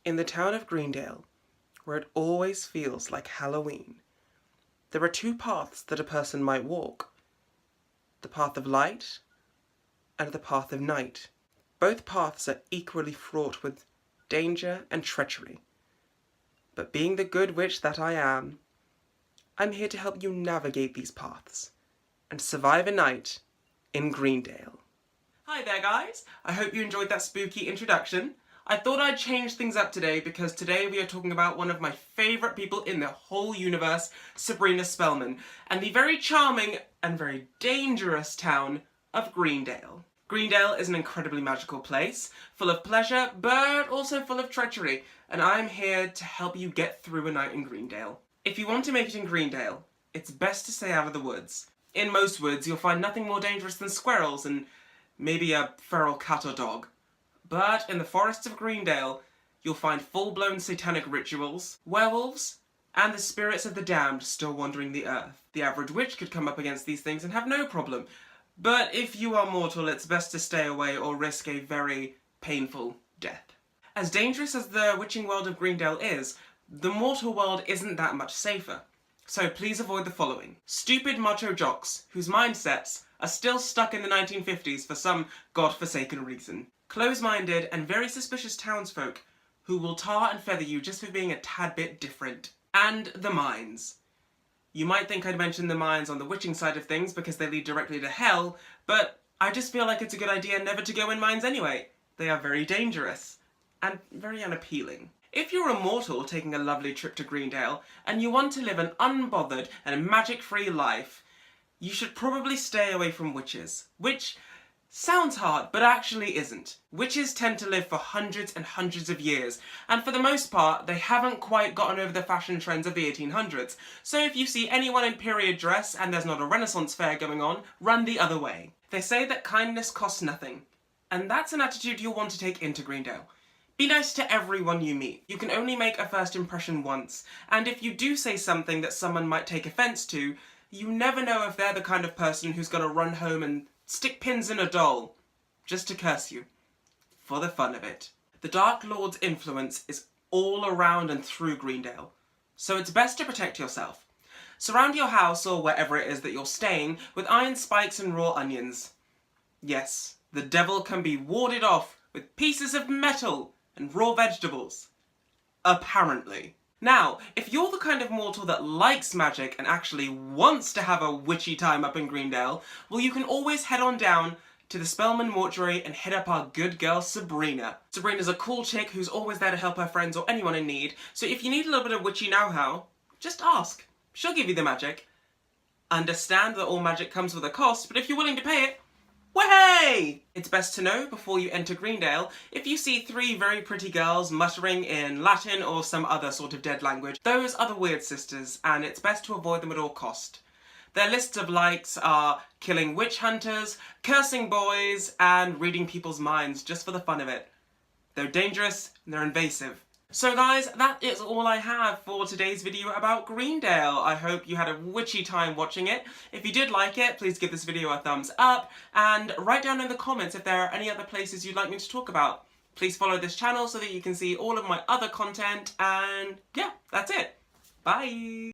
In the town of Greendale, where it always feels like Halloween, there are two paths that a person might walk. The path of light and the path of night. Both paths are equally fraught with danger and treachery. But being the good witch that I am, I'm here to help you navigate these paths and survive a night in Greendale. Hi there guys, I hope you enjoyed that spooky introduction. I thought I'd change things up today because today we are talking about one of my favourite people in the whole universe, Sabrina Spellman, and the very charming and very dangerous town of Greendale. Greendale is an incredibly magical place, full of pleasure, but also full of treachery, and I'm here to help you get through a night in Greendale. If you want to make it in Greendale, it's best to stay out of the woods. In most woods, you'll find nothing more dangerous than squirrels and maybe a feral cat or dog. But in the forests of Greendale, you'll find full-blown satanic rituals, werewolves, and the spirits of the damned still wandering the earth. The average witch could come up against these things and have no problem, but if you are mortal, it's best to stay away or risk a very painful death. As dangerous as the witching world of Greendale is, the mortal world isn't that much safer. So please avoid the following. Stupid macho jocks, whose mindsets are still stuck in the 1950s for some godforsaken reason. Close-minded and very suspicious townsfolk who will tar and feather you just for being a tad bit different. And the mines. You might think I'd mention the mines on the witching side of things because they lead directly to hell, but I just feel like it's a good idea never to go in mines anyway. They are very dangerous and very unappealing. If you're a mortal taking a lovely trip to Greendale and you want to live an unbothered and magic-free life, you should probably stay away from witches, which sounds hard, but actually isn't. Witches tend to live for hundreds and hundreds of years, and for the most part, they haven't quite gotten over the fashion trends of the 1800s. So if you see anyone in period dress and there's not a Renaissance fair going on, run the other way. They say that kindness costs nothing, and that's an attitude you'll want to take into Greendale. Be nice to everyone you meet. You can only make a first impression once, and if you do say something that someone might take offence to, you never know if they're the kind of person who's gonna run home and stick pins in a doll, just to curse you, for the fun of it. The Dark Lord's influence is all around and through Greendale, so it's best to protect yourself. Surround your house, or wherever it is that you're staying, with iron spikes and raw onions. Yes, the devil can be warded off with pieces of metal and raw vegetables. Apparently. Now, if you're the kind of mortal that likes magic and actually wants to have a witchy time up in Greendale, well, you can always head on down to the Spellman Mortuary and hit up our good girl Sabrina. Sabrina's a cool chick who's always there to help her friends or anyone in need, so if you need a little bit of witchy know-how, just ask. She'll give you the magic. Understand that all magic comes with a cost, but if you're willing to pay it, way! It's best to know before you enter Greendale, if you see three very pretty girls muttering in Latin or some other sort of dead language, those are the Weird Sisters, and it's best to avoid them at all cost. Their lists of likes are killing witch hunters, cursing boys, and reading people's minds just for the fun of it. They're dangerous and they're invasive. So guys, that is all I have for today's video about Greendale. I hope you had a witchy time watching it. If you did like it, please give this video a thumbs up, and write down in the comments if there are any other places you'd like me to talk about. Please follow this channel so that you can see all of my other content, and yeah, that's it. Bye!